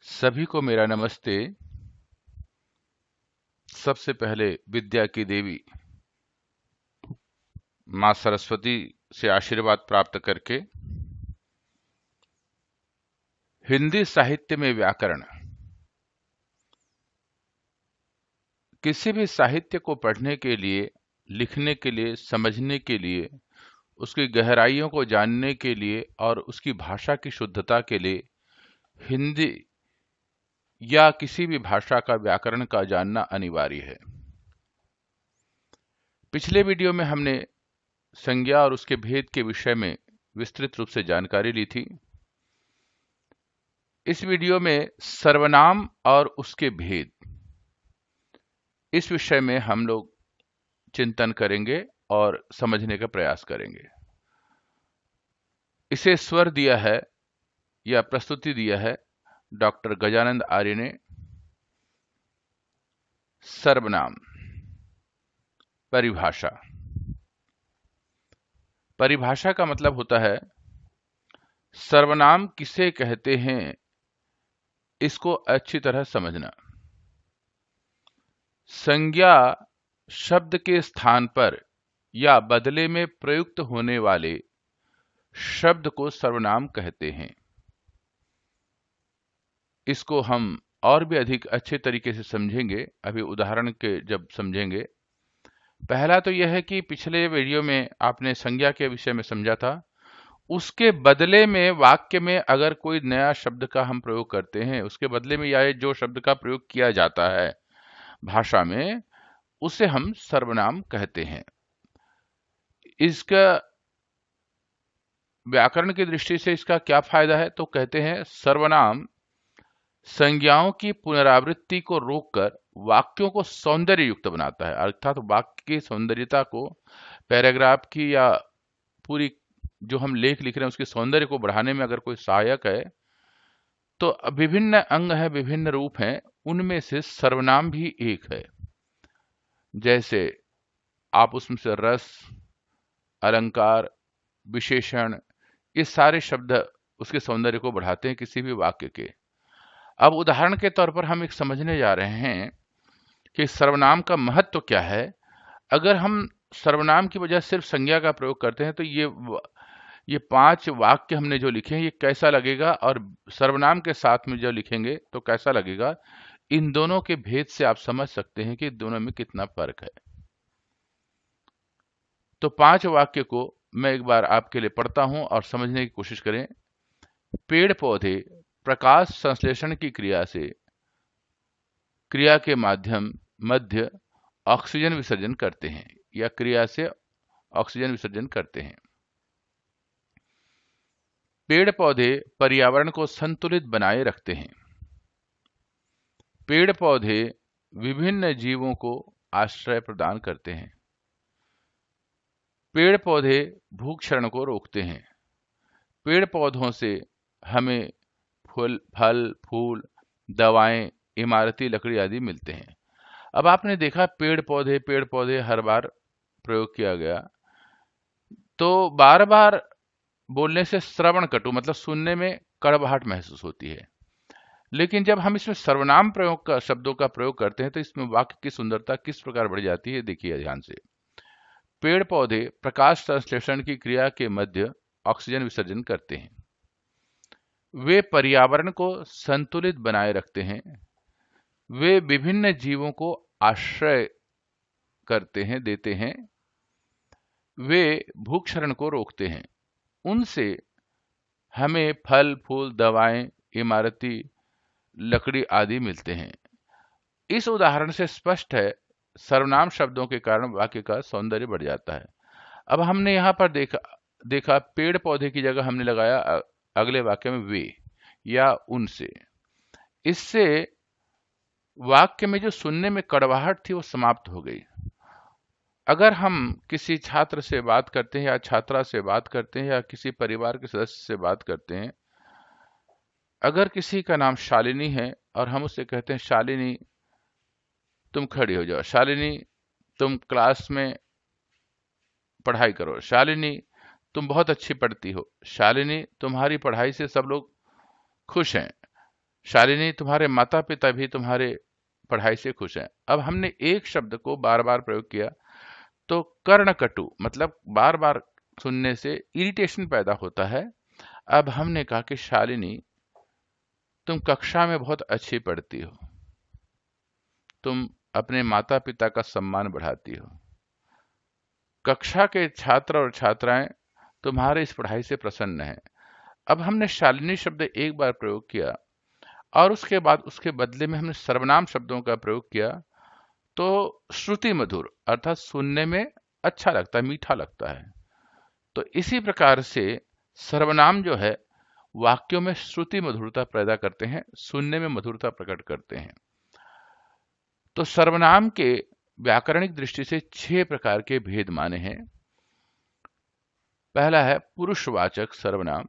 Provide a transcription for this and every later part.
सभी को मेरा नमस्ते। सबसे पहले विद्या की देवी माँ सरस्वती से आशीर्वाद प्राप्त करके हिंदी साहित्य में व्याकरण, किसी भी साहित्य को पढ़ने के लिए, लिखने के लिए, समझने के लिए, उसकी गहराइयों को जानने के लिए और उसकी भाषा की शुद्धता के लिए हिंदी या किसी भी भाषा का व्याकरण का जानना अनिवार्य है। पिछले वीडियो में हमने संज्ञा और उसके भेद के विषय में विस्तृत रूप से जानकारी ली थी। इस वीडियो में सर्वनाम और उसके भेद, इस विषय में हम लोग चिंतन करेंगे और समझने का प्रयास करेंगे। इसे स्वर दिया है या प्रस्तुति दिया है डॉक्टर गजानंद आर्य ने। सर्वनाम परिभाषा, परिभाषा का मतलब होता है सर्वनाम किसे कहते हैं, इसको अच्छी तरह समझना। संज्ञा शब्द के स्थान पर या बदले में प्रयुक्त होने वाले शब्द को सर्वनाम कहते हैं। इसको हम और भी अधिक अच्छे तरीके से समझेंगे अभी उदाहरण के जब समझेंगे। पहला तो यह है कि पिछले वीडियो में आपने संज्ञा के विषय में समझा था, उसके बदले में वाक्य में अगर कोई नया शब्द का हम प्रयोग करते हैं, उसके बदले में या जो शब्द का प्रयोग किया जाता है भाषा में, उसे हम सर्वनाम कहते हैं। इसका व्याकरण की दृष्टि से इसका क्या फायदा है, तो कहते हैं सर्वनाम संज्ञाओं की पुनरावृत्ति को रोककर वाक्यों को सौंदर्य युक्त बनाता है। अर्थात वाक्य की सौंदर्यता को, पैराग्राफ की या पूरी जो हम लेख लिख रहे हैं उसके सौंदर्य को बढ़ाने में अगर कोई सहायक है, तो विभिन्न अंग है, विभिन्न रूप हैं, उनमें से सर्वनाम भी एक है। जैसे आप उसमें से रस, अलंकार, विशेषण, ये सारे शब्द उसके सौंदर्य को बढ़ाते हैं किसी भी वाक्य के। अब उदाहरण के तौर पर हम एक समझने जा रहे हैं कि सर्वनाम का महत्व क्या है। अगर हम सर्वनाम की बजाय सिर्फ संज्ञा का प्रयोग करते हैं तो ये 5 वाक्य हमने जो लिखे हैं ये कैसा लगेगा, और सर्वनाम के साथ में जो लिखेंगे तो कैसा लगेगा, इन दोनों के भेद से आप समझ सकते हैं कि दोनों में कितना फर्क है। तो 5 वाक्य को मैं एक बार आपके लिए पढ़ता हूं और समझने की कोशिश करें। पेड़ पौधे प्रकाश संश्लेषण की क्रिया के मध्य ऑक्सीजन विसर्जन करते हैं, या क्रिया से ऑक्सीजन विसर्जन करते हैं। पेड़ पौधे पर्यावरण को संतुलित बनाए रखते हैं। पेड़ पौधे विभिन्न जीवों को आश्रय प्रदान करते हैं। पेड़ पौधे भूक्षरण को रोकते हैं। पेड़ पौधों से हमें फल, फूल, दवाएं, इमारती लकड़ी आदि मिलते हैं। अब आपने देखा पेड़ पौधे हर बार प्रयोग किया गया, तो बार बार बोलने से श्रवण कटु मतलब सुनने में कड़वाहट महसूस होती है। लेकिन जब हम इसमें सर्वनाम शब्दों का प्रयोग करते हैं तो इसमें वाक्य की सुंदरता किस प्रकार बढ़ जाती है, देखिए ध्यान से। पेड़ पौधे प्रकाश संश्लेषण की क्रिया के मध्य ऑक्सीजन विसर्जन करते हैं। वे पर्यावरण को संतुलित बनाए रखते हैं। वे विभिन्न जीवों को आश्रय देते हैं। वे भूक्षरण को रोकते हैं। उनसे हमें फल, फूल, दवाएं, इमारती लकड़ी आदि मिलते हैं। इस उदाहरण से स्पष्ट है सर्वनाम शब्दों के कारण वाक्य का सौंदर्य बढ़ जाता है। अब हमने यहां पर देखा पेड़ पौधे की जगह हमने लगाया अगले वाक्य में वे या उनसे। इससे वाक्य में जो सुनने में कड़वाहट थी वो समाप्त हो गई। अगर हम किसी छात्र से बात करते हैं या छात्रा से बात करते हैं या किसी परिवार के सदस्य से बात करते हैं, अगर किसी का नाम शालिनी है और हम उससे कहते हैं शालिनी तुम खड़ी हो जाओ, शालिनी तुम क्लास में पढ़ाई करो, शालिनी तुम बहुत अच्छी पढ़ती हो, शालिनी तुम्हारी पढ़ाई से सब लोग खुश हैं, शालिनी, तुम्हारे माता पिता भी तुम्हारे पढ़ाई से खुश हैं। अब हमने एक शब्द को बार बार प्रयोग किया, तो कर्णकटु मतलब बार बार सुनने से इरिटेशन पैदा होता है। अब हमने कहा कि शालिनी, तुम कक्षा में बहुत अच्छी पढ़ती हो, तुम अपने माता पिता का सम्मान बढ़ाती हो, कक्षा के छात्र और छात्राएं तुम्हारे इस पढ़ाई से प्रसन्न हैं। अब हमने शालिनी शब्द एक बार प्रयोग किया और उसके बाद उसके बदले में हमने सर्वनाम शब्दों का प्रयोग किया, तो श्रुति मधुर अर्थात सुनने में अच्छा लगता है, मीठा लगता है। तो इसी प्रकार से सर्वनाम जो है वाक्यों में श्रुति मधुरता पैदा करते हैं, सुनने में मधुरता प्रकट करते हैं। तो सर्वनाम के व्याकरणिक दृष्टि से 6 प्रकार के भेद माने हैं। पहला है पुरुषवाचक सर्वनाम।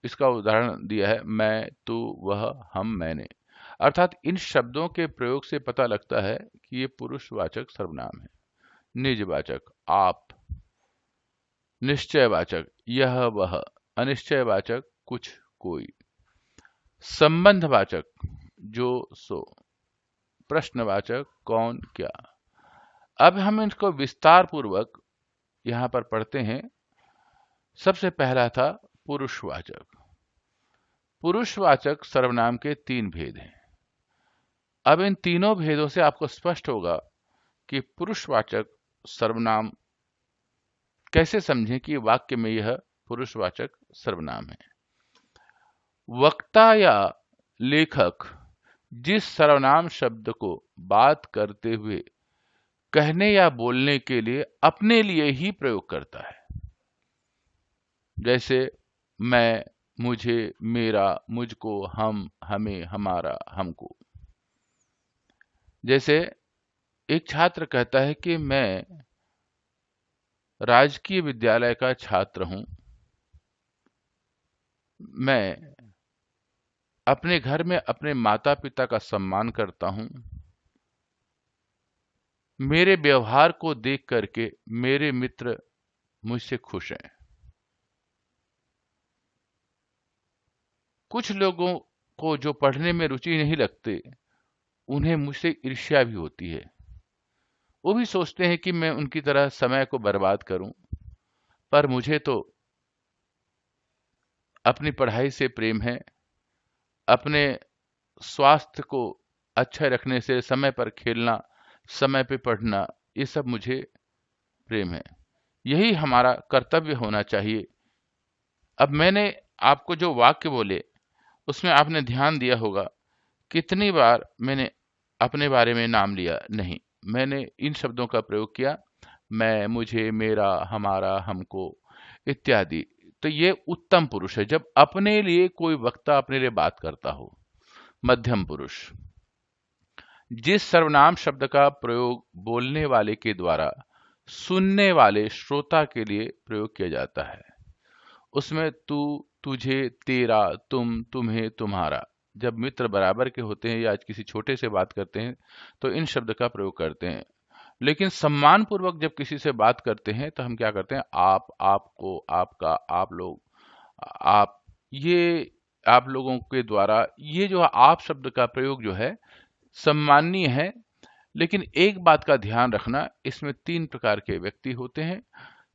इसका उदाहरण दिया है मैं, तू, वह, हम, मैंने। अर्थात इन शब्दों के प्रयोग से पता लगता है कि ये पुरुषवाचक सर्वनाम है। निजवाचक आप, निश्चयवाचक यह वह, अनिश्चयवाचक कुछ कोई, संबंधवाचक जो सो, प्रश्नवाचक कौन क्या। अब हम इनको विस्तार पूर्वक यहां पर पढ़ते हैं। सबसे पहला था पुरुषवाचक। पुरुषवाचक सर्वनाम के 3 भेद हैं। अब इन तीनों भेदों से आपको स्पष्ट होगा कि पुरुषवाचक सर्वनाम कैसे समझें कि वाक्य में यह पुरुषवाचक सर्वनाम है। वक्ता या लेखक जिस सर्वनाम शब्द को बात करते हुए कहने या बोलने के लिए अपने लिए ही प्रयोग करता है, जैसे मैं, मुझे, मेरा, मुझको, हम, हमें, हमारा, हमको। जैसे एक छात्र कहता है कि मैं राजकीय विद्यालय का छात्र हूं, मैं अपने घर में अपने माता पिता का सम्मान करता हूं, मेरे व्यवहार को देख करके मेरे मित्र मुझसे खुश हैं। कुछ लोगों को जो पढ़ने में रुचि नहीं लगते, उन्हें मुझसे ईर्ष्या भी होती है। वो भी सोचते हैं कि मैं उनकी तरह समय को बर्बाद करूं, पर मुझे तो अपनी पढ़ाई से प्रेम है, अपने स्वास्थ्य को अच्छा रखने से, समय पर खेलना, समय पे पढ़ना, ये सब मुझे प्रेम है। यही हमारा कर्तव्य होना चाहिए। अब मैंने आपको जो वाक्य बोले उसमें आपने ध्यान दिया होगा कितनी बार मैंने अपने बारे में नाम लिया। नहीं, मैंने इन शब्दों का प्रयोग किया, मैं, मुझे, मेरा, हमारा, हमको इत्यादि। तो ये उत्तम पुरुष है, जब अपने लिए कोई वक्ता अपने लिए बात करता हो। मध्यम पुरुष जिस सर्वनाम शब्द का प्रयोग बोलने वाले के द्वारा सुनने वाले श्रोता के लिए प्रयोग किया जाता है, उसमें तू, तुझे, तेरा, तुम, तुम्हें, तुम्हारा। जब मित्र बराबर के होते हैं या किसी छोटे से बात करते हैं तो इन शब्द का प्रयोग करते हैं। लेकिन सम्मान पूर्वक जब किसी से बात करते हैं तो हम क्या करते हैं, आप, आपको, आपका, आप लोग, आप, ये आप लोगों के द्वारा। ये जो आप शब्द का प्रयोग जो है सम्माननीय है। लेकिन एक बात का ध्यान रखना, इसमें 3 प्रकार के व्यक्ति होते हैं।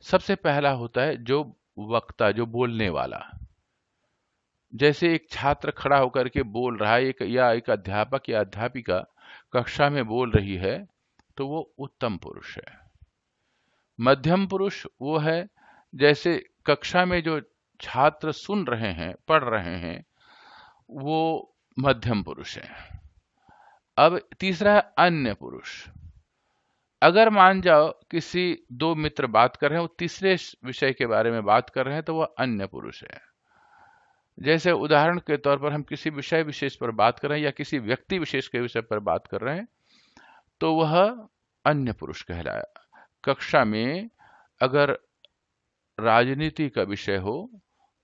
सबसे पहला होता है जो वक्ता, जो बोलने वाला। जैसे एक छात्र खड़ा होकर के बोल रहा है, एक अध्यापक या अध्यापिका कक्षा में बोल रही है, तो वो उत्तम पुरुष है। मध्यम पुरुष वो है जैसे कक्षा में जो छात्र सुन रहे हैं, पढ़ रहे हैं, वो मध्यम पुरुष है। अब तीसरा है अन्य पुरुष। अगर मान जाओ किसी 2 मित्र बात कर रहे हैं, वो तीसरे विषय के बारे में बात कर रहे हैं, तो वह अन्य पुरुष है। जैसे उदाहरण के तौर पर हम किसी विषय विशेष पर बात कर रहे हैं या किसी व्यक्ति विशेष के विषय पर बात कर रहे हैं, तो वह अन्य पुरुष कहलाया। कक्षा में अगर राजनीति का विषय हो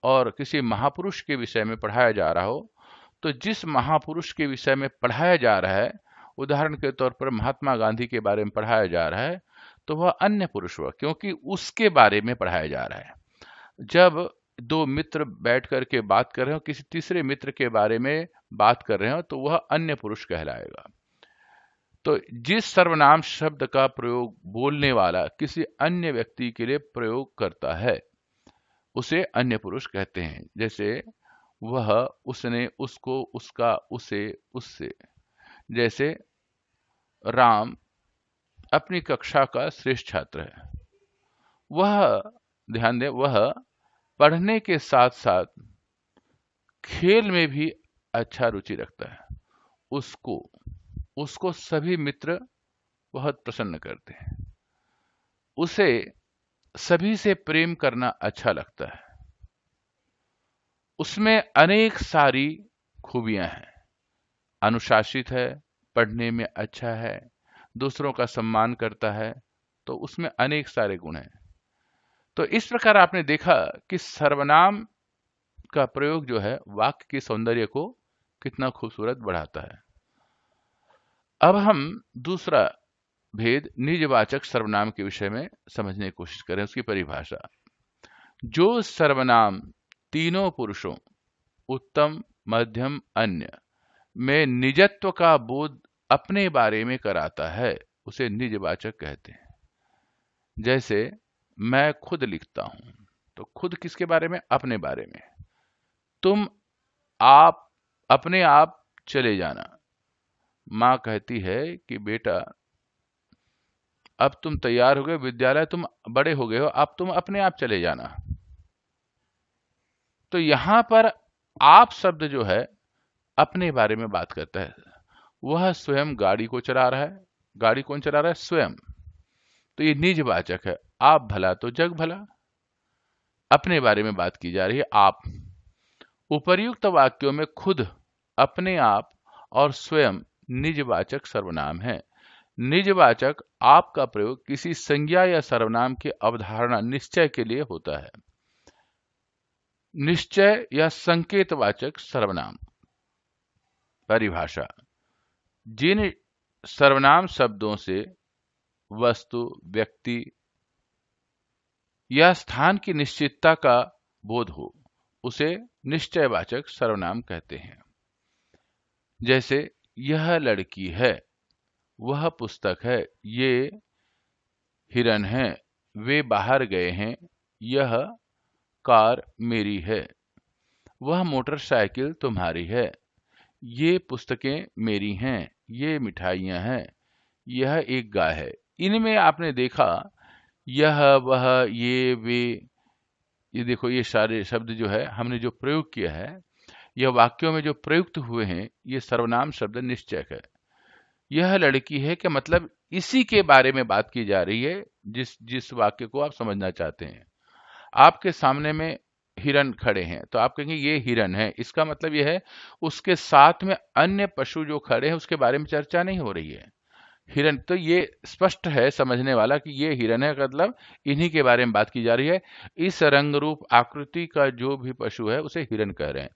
और किसी महापुरुष के विषय में पढ़ाया जा रहा हो, तो जिस महापुरुष के विषय में पढ़ाया जा रहा है, उदाहरण के तौर पर महात्मा गांधी के बारे में पढ़ाया जा रहा है, तो वह अन्य पुरुष हुआ, क्योंकि उसके बारे में पढ़ाया जा रहा है। जब दो मित्र बैठ करके बात कर रहे हो, किसी तीसरे मित्र के बारे में बात कर रहे हो, तो वह अन्य पुरुष कहलाएगा। तो जिस सर्वनाम शब्द का प्रयोग बोलने वाला किसी अन्य व्यक्ति के लिए प्रयोग करता है उसे अन्य पुरुष कहते हैं। जैसे वह, उसने, उसको, उसका, उसे, उससे। जैसे राम अपनी कक्षा का श्रेष्ठ छात्र है। वह, ध्यान दें, वह पढ़ने के साथ साथ खेल में भी अच्छा रुचि रखता है। उसको उसको सभी मित्र बहुत प्रसन्न करते हैं। उसे सभी से प्रेम करना अच्छा लगता है। उसमें अनेक सारी खूबियां हैं। अनुशासित है, पढ़ने में अच्छा है, दूसरों का सम्मान करता है, तो उसमें अनेक सारे गुण हैं। तो इस प्रकार आपने देखा कि सर्वनाम का प्रयोग जो है वाक्य की सौंदर्य को कितना खूबसूरत बढ़ाता है। अब हम दूसरा भेद निजवाचक सर्वनाम के विषय में समझने की कोशिश करें, उसकी परिभाषा। जो सर्वनाम तीनों पुरुषों उत्तम, मध्यम, अन्य में निजत्व का बोध अपने बारे में कराता है उसे निजवाचक कहते हैं। जैसे मैं खुद लिखता हूं, तो खुद किसके बारे में? अपने बारे में। तुम, आप, अपने आप चले जाना। माँ कहती है कि बेटा अब तुम तैयार हो गए, विद्यालय तुम बड़े हो गए हो, अब तुम अपने आप चले जाना। तो यहां पर आप शब्द जो है अपने बारे में बात करता है। वह स्वयं गाड़ी को चला रहा है। गाड़ी कौन चला रहा है? स्वयं। तो ये निजवाचक है। आप भला तो जग भला, अपने बारे में बात की जा रही है। आप। उपर्युक्त वाक्यों में खुद, अपने आप और स्वयं निजवाचक सर्वनाम है। निजवाचक आप का प्रयोग किसी संज्ञा या सर्वनाम की अवधारणा, निश्चय के लिए होता है। निश्चय या संकेतवाचक सर्वनाम। परिभाषा। जिन सर्वनाम शब्दों से वस्तु, व्यक्ति या स्थान की निश्चितता का बोध हो उसे निश्चयवाचक सर्वनाम कहते हैं। जैसे यह लड़की है, वह पुस्तक है, ये हिरन है, वे बाहर गए हैं, यह कार मेरी है, वह मोटरसाइकिल तुम्हारी है, ये पुस्तकें मेरी हैं, ये मिठाइयां हैं, यह एक गाय है। इनमें आपने देखा यह, वह, ये, वे, ये देखो, ये सारे शब्द जो है हमने जो प्रयोग किया है, यह वाक्यों में जो प्रयुक्त हुए हैं, ये सर्वनाम शब्द निश्चयक है। यह लड़की है कि मतलब इसी के बारे में बात की जा रही है जिस जिस वाक्य को आप समझना चाहते हैं। आपके सामने में हिरन खड़े हैं, तो आप कहेंगे ये हिरन है। इसका मतलब यह है उसके साथ में अन्य पशु जो खड़े हैं उसके बारे में चर्चा नहीं हो रही है। हिरन, तो ये स्पष्ट है समझने वाला कि ये हिरन है, मतलब इन्हीं के बारे में बात की जा रही है। इस रंग रूप आकृति का जो भी पशु है उसे हिरन कह रहे हैं।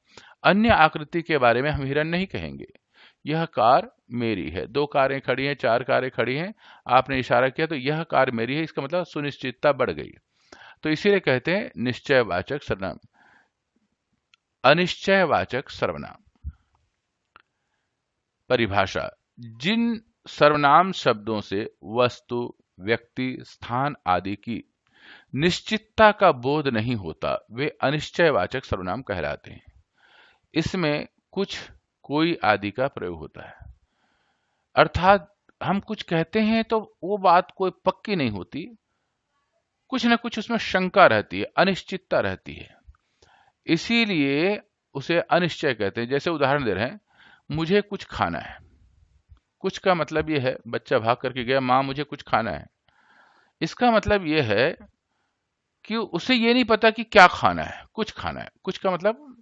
अन्य आकृति के बारे में हम हिरन नहीं कहेंगे। यह कार मेरी है। दो कारें खड़ी हैं, चार कारें खड़ी हैं, आपने इशारा किया तो यह कार मेरी है, इसका मतलब सुनिश्चितता बढ़ गई। तो इसीलिए कहते हैं निश्चयवाचक सर्वनाम। अनिश्चयवाचक सर्वनाम। परिभाषा। जिन सर्वनाम शब्दों से वस्तु, व्यक्ति, स्थान आदि की निश्चितता का बोध नहीं होता वे अनिश्चयवाचक सर्वनाम कहलाते हैं। इसमें कुछ, कोई आदि का प्रयोग होता है। अर्थात हम कुछ कहते हैं तो वो बात कोई पक्की नहीं होती, कुछ ना कुछ उसमें शंका रहती है, अनिश्चितता रहती है, इसीलिए उसे अनिश्चय कहते हैं। जैसे उदाहरण दे रहे हैं, मुझे कुछ खाना है। कुछ का मतलब यह है, बच्चा भाग करके गया, माँ मुझे कुछ खाना है। इसका मतलब यह है कि उसे ये नहीं पता कि क्या खाना है, कुछ खाना है। कुछ का मतलब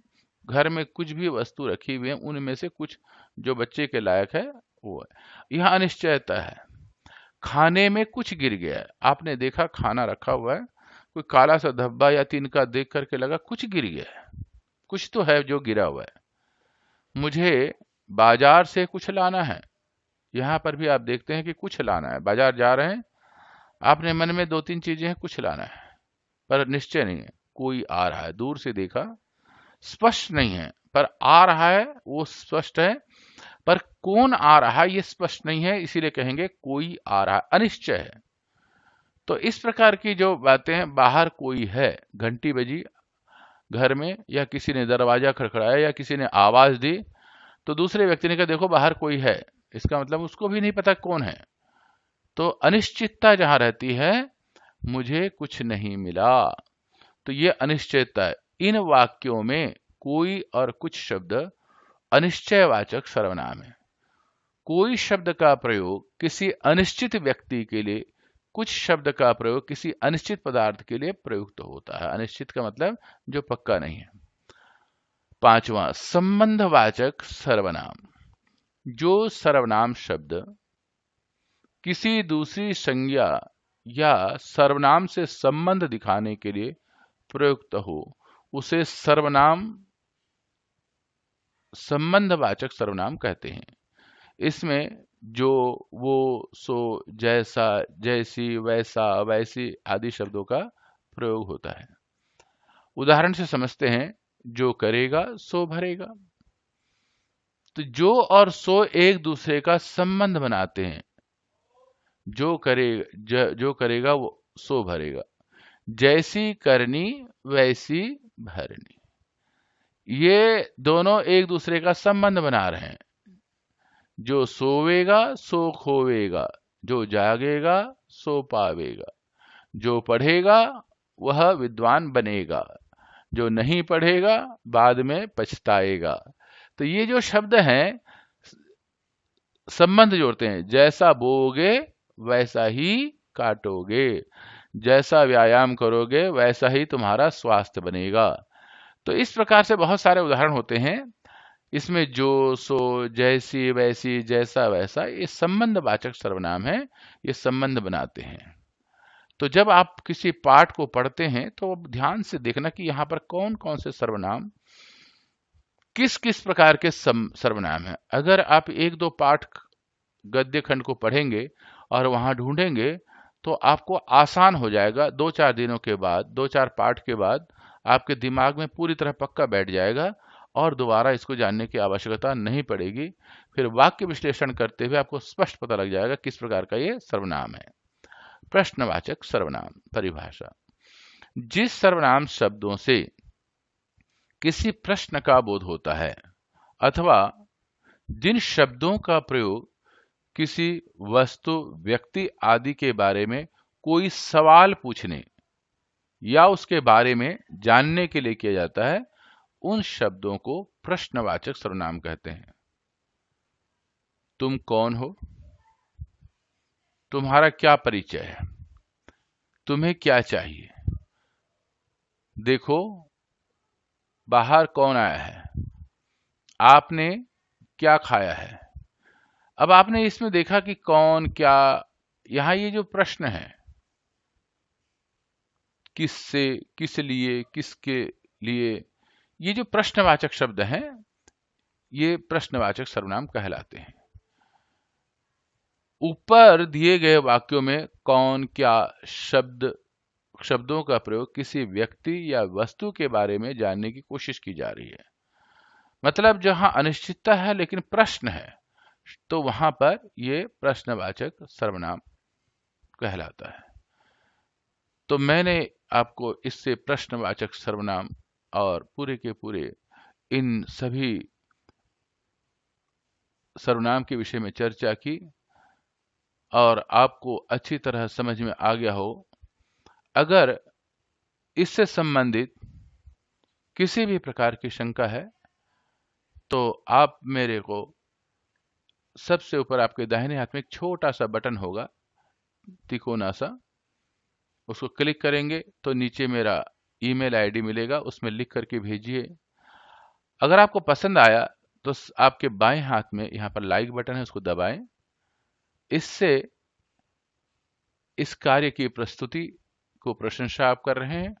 घर में कुछ भी वस्तु रखी हुई है, उनमें से कुछ जो बच्चे के लायक है वो है। यह अनिश्चयता है। खाने में कुछ गिर गया है। आपने देखा खाना रखा हुआ है, कोई काला सा धब्बा या तिनका देख करके लगा कुछ गिर गया है, कुछ तो है जो गिरा हुआ है। मुझे बाजार से कुछ लाना है। यहां पर भी आप देखते हैं कि कुछ लाना है, बाजार जा रहे हैं, आपने मन में दो तीन चीजें हैं, कुछ लाना है, पर निश्चय नहीं है। कोई आ रहा है, दूर से देखा, स्पष्ट नहीं है, पर आ रहा है वो स्पष्ट है, पर कौन आ रहा है ये स्पष्ट नहीं है, इसीलिए कहेंगे कोई आ रहा है, अनिश्चय है। तो इस प्रकार की जो बातें हैं, बाहर कोई है, घंटी बजी घर में, या किसी ने दरवाजा खड़खड़ाया, या किसी ने आवाज दी, तो दूसरे व्यक्ति ने कहा देखो बाहर कोई है, इसका मतलब उसको भी नहीं पता कौन है। तो अनिश्चितता जहां रहती है, मुझे कुछ नहीं मिला, तो ये अनिश्चयता है। इन वाक्यों में कोई और कुछ शब्द अनिश्चयवाचक सर्वनाम है। कोई शब्द का प्रयोग किसी अनिश्चित व्यक्ति के लिए, कुछ शब्द का प्रयोग किसी अनिश्चित पदार्थ के लिए प्रयुक्त होता है। अनिश्चित का मतलब जो पक्का नहीं है। पांचवा, संबंधवाचक सर्वनाम। जो सर्वनाम शब्द किसी दूसरी संज्ञा या सर्वनाम से संबंध दिखाने के लिए प्रयुक्त हो, उसे सर्वनाम संबंधवाचक सर्वनाम कहते हैं। इसमें जो, वो, सो, जैसा, जैसी, वैसा, वैसी आदि शब्दों का प्रयोग होता है। उदाहरण से समझते हैं, जो करेगा सो भरेगा। तो जो और सो एक दूसरे का संबंध बनाते हैं। जो करेगा वो सो भरेगा, जैसी करनी वैसी भरनी, ये दोनों एक दूसरे का संबंध बना रहे हैं। जो सोवेगा सो खोवेगा, जो जागेगा सो पावेगा, जो पढ़ेगा वह विद्वान बनेगा, जो नहीं पढ़ेगा बाद में पछताएगा। तो ये जो शब्द हैं संबंध जोड़ते हैं। जैसा बोओगे वैसा ही काटोगे, जैसा व्यायाम करोगे वैसा ही तुम्हारा स्वास्थ्य बनेगा। तो इस प्रकार से बहुत सारे उदाहरण होते हैं। इसमें जो, सो, जैसी, वैसी, जैसा, वैसा, ये संबंधवाचक सर्वनाम है, ये संबंध बनाते हैं। तो जब आप किसी पाठ को पढ़ते हैं तो ध्यान से देखना कि यहाँ पर कौन कौन से सर्वनाम, किस किस प्रकार के सर्वनाम है। अगर आप एक दो पाठ गद्य खंड को पढ़ेंगे और वहां ढूंढेंगे तो आपको आसान हो जाएगा। दो चार दिनों के बाद, दो चार पाठ के बाद आपके दिमाग में पूरी तरह पक्का बैठ जाएगा और दोबारा इसको जानने की आवश्यकता नहीं पड़ेगी। फिर वाक्य विश्लेषण करते हुए आपको स्पष्ट पता लग जाएगा किस प्रकार का ये सर्वनाम है। प्रश्नवाचक सर्वनाम परिभाषा। जिस सर्वनाम शब्दों से किसी प्रश्न का बोध होता है, अथवा जिन शब्दों का प्रयोग किसी वस्तु, व्यक्ति आदि के बारे में कोई सवाल पूछने या उसके बारे में जानने के लिए किया जाता है, उन शब्दों को प्रश्नवाचक सर्वनाम कहते हैं। तुम कौन हो? तुम्हारा क्या परिचय है? तुम्हें क्या चाहिए? देखो बाहर कौन आया है? आपने क्या खाया है? अब आपने इसमें देखा कि कौन, क्या, यहां ये जो प्रश्न है, किससे, किस लिए, किसके लिए, ये जो प्रश्नवाचक शब्द हैं, ये प्रश्नवाचक सर्वनाम कहलाते हैं। ऊपर दिए गए वाक्यों में कौन, क्या शब्दों का प्रयोग किसी व्यक्ति या वस्तु के बारे में जानने की कोशिश की जा रही है। मतलब जहां अनिश्चितता है लेकिन प्रश्न है, तो वहां पर ये प्रश्नवाचक सर्वनाम कहलाता है। तो मैंने आपको इससे प्रश्नवाचक सर्वनाम और पूरे के पूरे इन सभी सर्वनाम के विषय में चर्चा की और आपको अच्छी तरह समझ में आ गया हो। अगर इससे संबंधित किसी भी प्रकार की शंका है तो आप मेरे को, सबसे ऊपर आपके दाहिने हाथ में एक छोटा सा बटन होगा, तिकोना सा, उसको क्लिक करेंगे तो नीचे मेरा ईमेल आईडी मिलेगा, उसमें लिख करके भेजिए। अगर आपको पसंद आया तो आपके बाएं हाथ में यहाँ पर लाइक बटन है, उसको दबाएं। इससे इस कार्य की प्रस्तुति को प्रशंसा आप कर रहे हैं,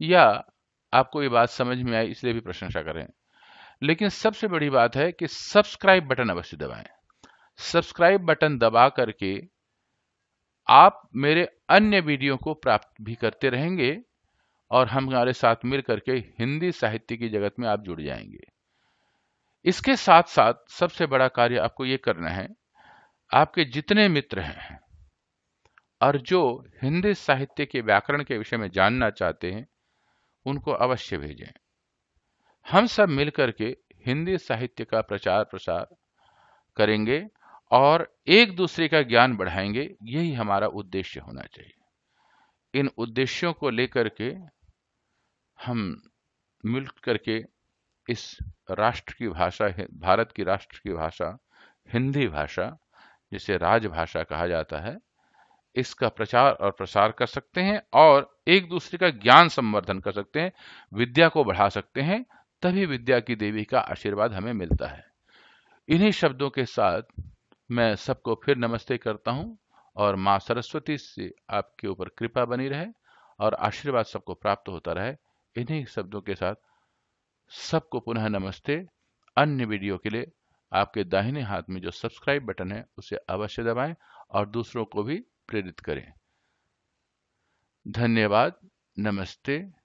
या आपको ये बात समझ में आई इसलिए भी प्रशंसा कर रहे हैं। लेकिन सबसे बड़ी बात है कि सब्सक्राइब बटन अवश्य दबाएं। सब्सक्राइब बटन दबा करके आप मेरे अन्य वीडियो को प्राप्त भी करते रहेंगे और हम हमारे साथ मिल करके हिंदी साहित्य की जगत में आप जुड़ जाएंगे। इसके साथ साथ सबसे बड़ा कार्य आपको ये करना है, आपके जितने मित्र हैं और जो हिंदी साहित्य के व्याकरण के विषय में जानना चाहते हैं उनको अवश्य भेजें। हम सब मिलकर के हिंदी साहित्य का प्रचार प्रसार करेंगे और एक दूसरे का ज्ञान बढ़ाएंगे। यही हमारा उद्देश्य होना चाहिए। इन उद्देश्यों को लेकर के हम मिल करके इस राष्ट्र की भाषा, भारत की राष्ट्र की भाषा हिंदी भाषा, जिसे राजभाषा कहा जाता है, इसका प्रचार और प्रसार कर सकते हैं और एक दूसरे का ज्ञान संवर्धन कर सकते हैं, विद्या को बढ़ा सकते हैं। तभी विद्या की देवी का आशीर्वाद हमें मिलता है। इन्हीं शब्दों के साथ मैं सबको फिर नमस्ते करता हूं और मां सरस्वती से आपके ऊपर कृपा बनी रहे और आशीर्वाद सबको प्राप्त होता रहे। इन्हीं शब्दों के साथ सबको पुनः नमस्ते। अन्य वीडियो के लिए आपके दाहिने हाथ में जो सब्सक्राइब बटन है उसे अवश्य दबाएं और दूसरों को भी प्रेरित करें। धन्यवाद। नमस्ते।